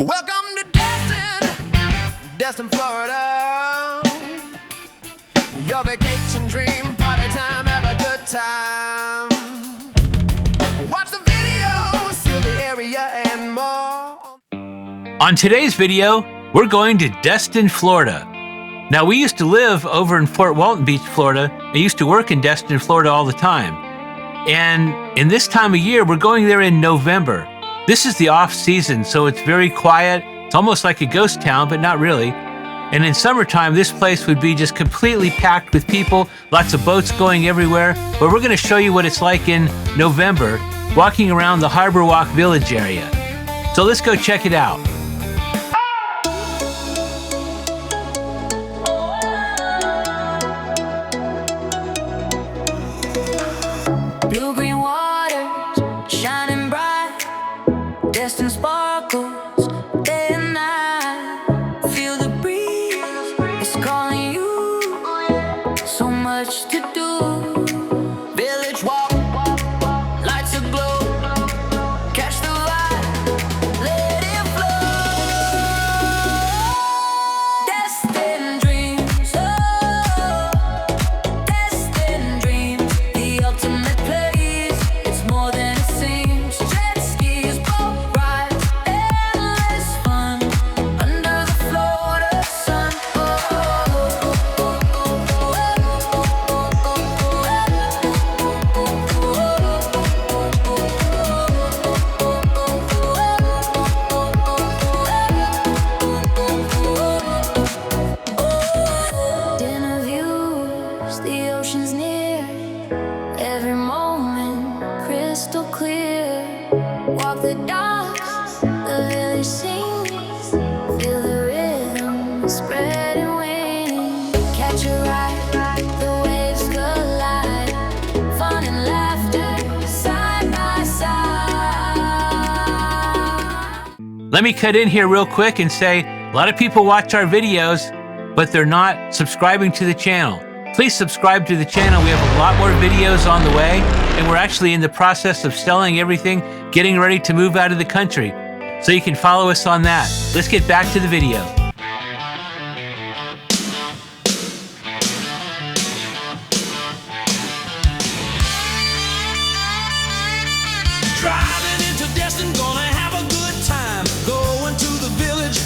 Welcome to Destin, Florida. Your vacation dream, party time, have a good time. Watch the video, see the area and more. On today's video, we're going to Destin, Florida. Now, we used to live over in Fort Walton Beach, Florida. I used to work in Destin, Florida all the time. And in this time of year, we're going there in November. This is the off season, so it's very quiet. It's almost like a ghost town, but not really. And in summertime, this place would be just completely packed with people, lots of boats going everywhere. But we're going to show you what it's like in November, walking around the Harbor Walk Village area. So let's go check it out. Blue-green waters shining bright, Destin sparkles day and night. Feel the breeze, it's calling you. So much to do. Village walk, lights aglow. Catch the vibe, let it flow. Destin dreams, oh, Destin dreams, the ultimate place. It's more than it seems. Jet skis, boat rides, endless fun under the Florida sun. Dinner views, the ocean's near. Every moment crystal clear. Walk the docks, the village sings. Feel the rhythm spreading wings. Catch a ride, the waves collide. Fun and laughter side by side. Let me cut in here real quick and say, a lot of people watch our videos, but they're not subscribing to the channel. Please subscribe to the channel. We have a lot more videos on the way, and we're actually in the process of selling everything, getting ready to move out of the country. So you can follow us on that. Let's get back to the video. Driving into Destin, gonna have a good time. Going to the village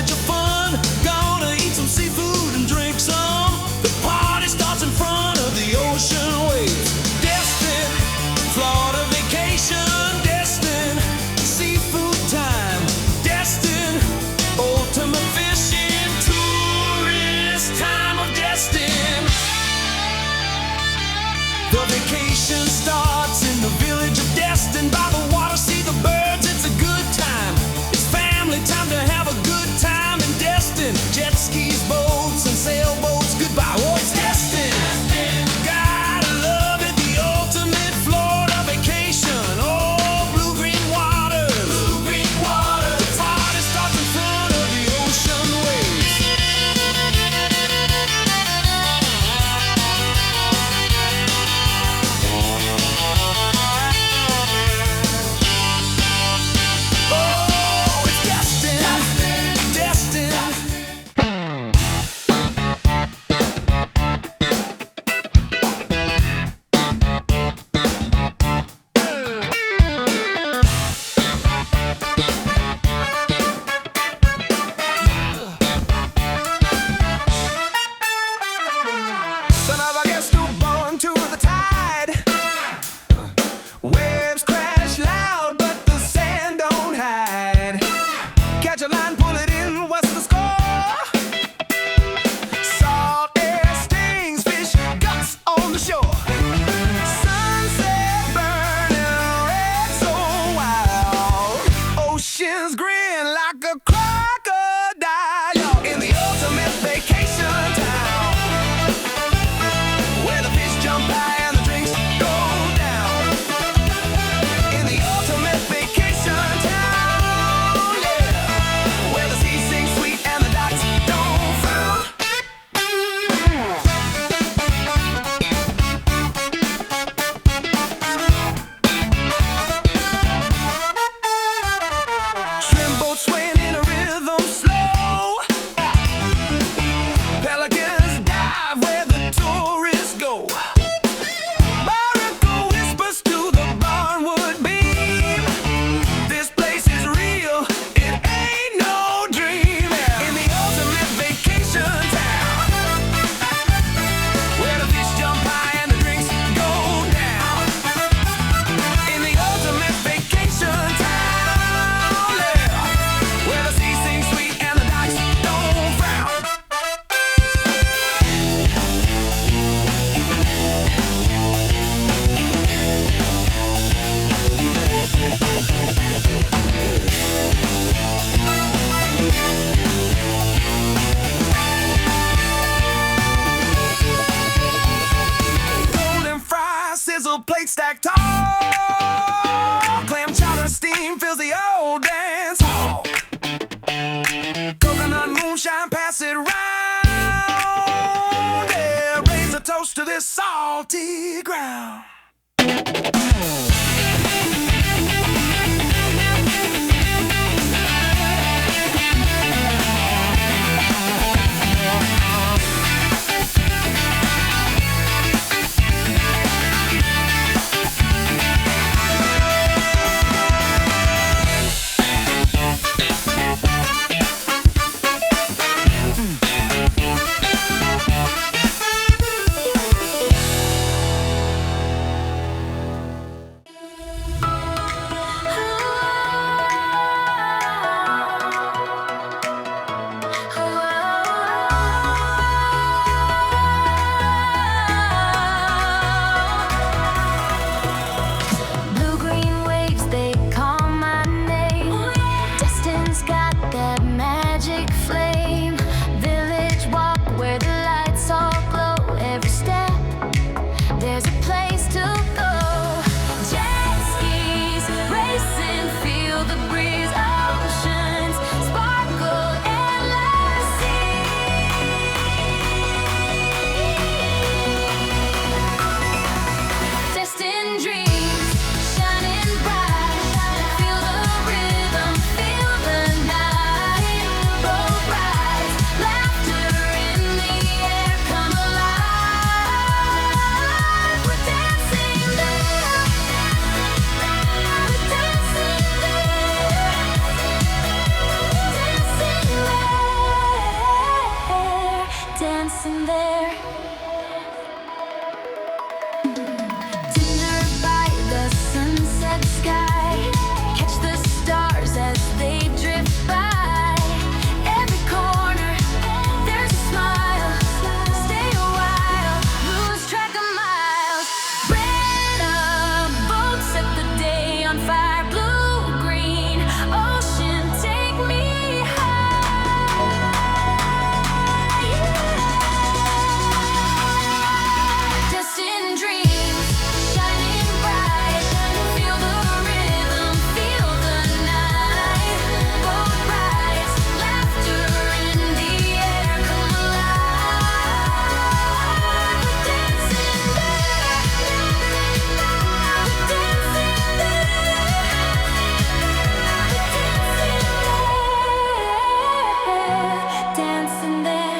of fun. Gonna eat some seafood and drink some. The party starts in front of the ocean waves. Destin, Florida vacation. Destin, seafood time. Destin, ultimate fishing. Tourist time of Destin. The vacation starts in the village of Destin. By the water, see the birds, it's a good time. It's family time to have a good time in Destin. Jet skis, boats, and sailboats, goodbye. Oh, it's Destin. Gotta love it, the ultimate Florida vacation. Oh, blue-green waters. Blue-green waters. The party starts in front of the ocean waves. Oh, it's Destin, Destin. Son of a guest who born to the tide. Waves crash loud, but the sand don't hide. Catch a line, pull it in, what's the score? Salt air stings, fish guts on the shore. Sunset burning red, so wild. Oceans grin like a crocodile. In the ultimate vacation town, where the fish jump high and the drinks go down. In the ultimate vacation town, yeah, where the sea sings sweet and the docks don't frown. Shrimp boats swaying in salty ground. Blue-green waves, they call my name. Destin's got that magic flame. Village walk where the lights all glow. Every step, there's a place to go. Jet skis racing, feel the breeze. Oceans sparkle endlessly. Destin dreams shining bright. Feel the rhythm, feel the night. Boat rides, laughter in the air, come alive. We're dancing there. We're dancing there. Dancing there. Tender by the sunset sky, catch the stars as they drift by. Every corner, there's a smile. Stay a while, lose track of miles. Rent a boat, set the day on fire. Blue, green, ocean, take me high. Destin dreams shining bright. Feel the rhythm, feel the night. Boat rides, laughter in the air, come alive. We're dancing there. We're dancing there. Dancing there.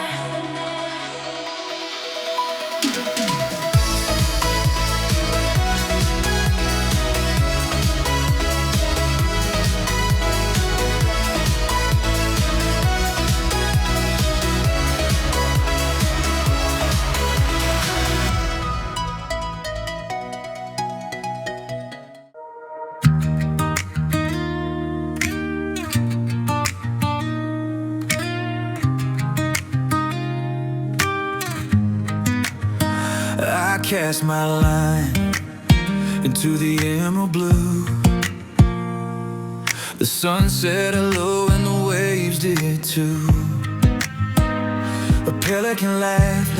I cast my line into the emerald blue. The sun set low and the waves did too. A pelican laughed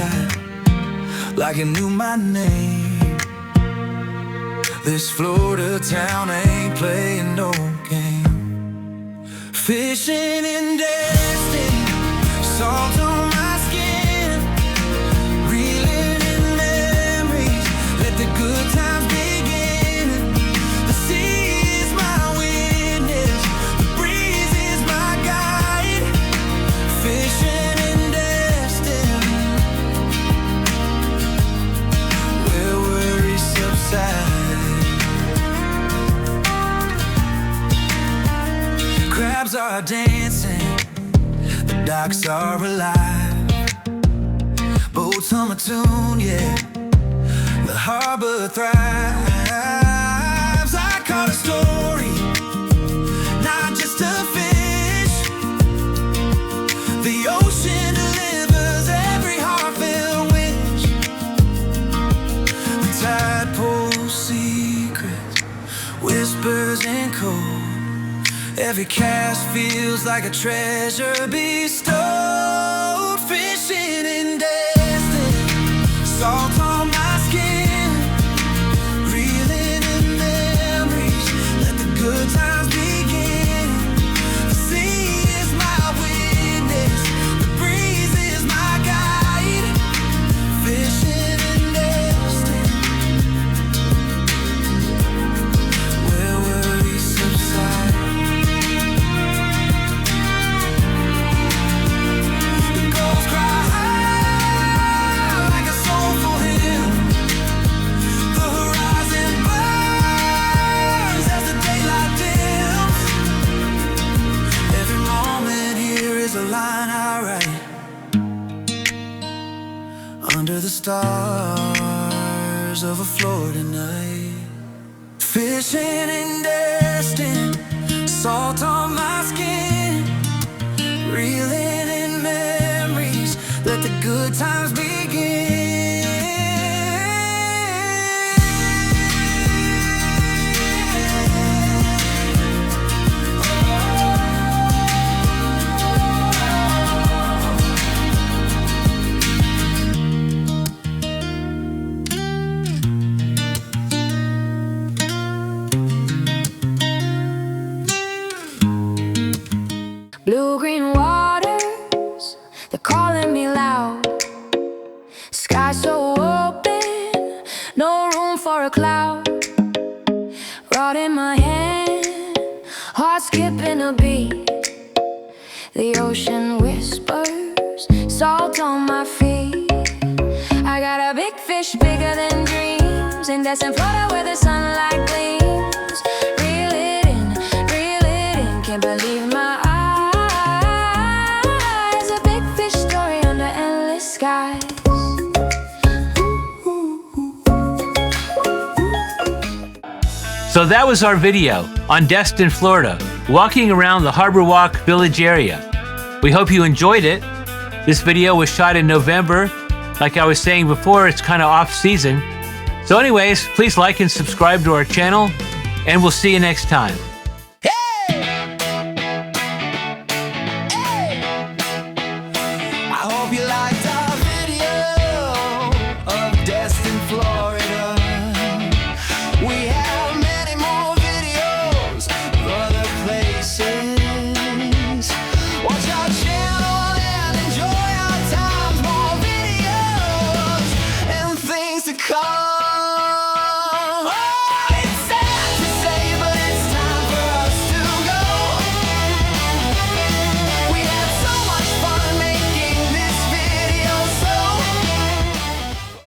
like it knew my name. This Florida town ain't playing no game. Fishing in Destin, salt on my skin. Reeling in memories, let the good times begin. The sea is my witness, the breeze is my guide. Fishing in Destin, where worries subside. Crabs are dancing, the docks are alive. Boats hum a tune, yeah, the harbor thrives. I caught a story, not just a fish. The ocean delivers every heartfelt wish. The tide pulls secrets, whispers and cold. Every cast feels like a treasure bestowed. Fishing in Destin, salt on my skin. Reeling in memories, let the good times begin. The sea is my witness, the breeze is my guide. Fishing in Destin. align our right under the stars of a Florida night. Fishing in Destin, salt on my skin, reeling in memories, let the good times begin. Blue-green waters, they're calling me loud. Sky so open, no room for a cloud. Rod in my hand, heart skipping a beat. The ocean whispers, salt on my feet. I got a big fish bigger than dreams, in Destin, Florida, where the sunlight gleams. Reel it in, can't believe my eyes. A big fish story under endless skies. So that was our video on Destin, Florida, walking around the Harbor Walk Village area. We hope you enjoyed it. This video was shot in November. Like I was saying before, it's kind of off season. So anyways, please like and subscribe to our channel, and we'll see you next time.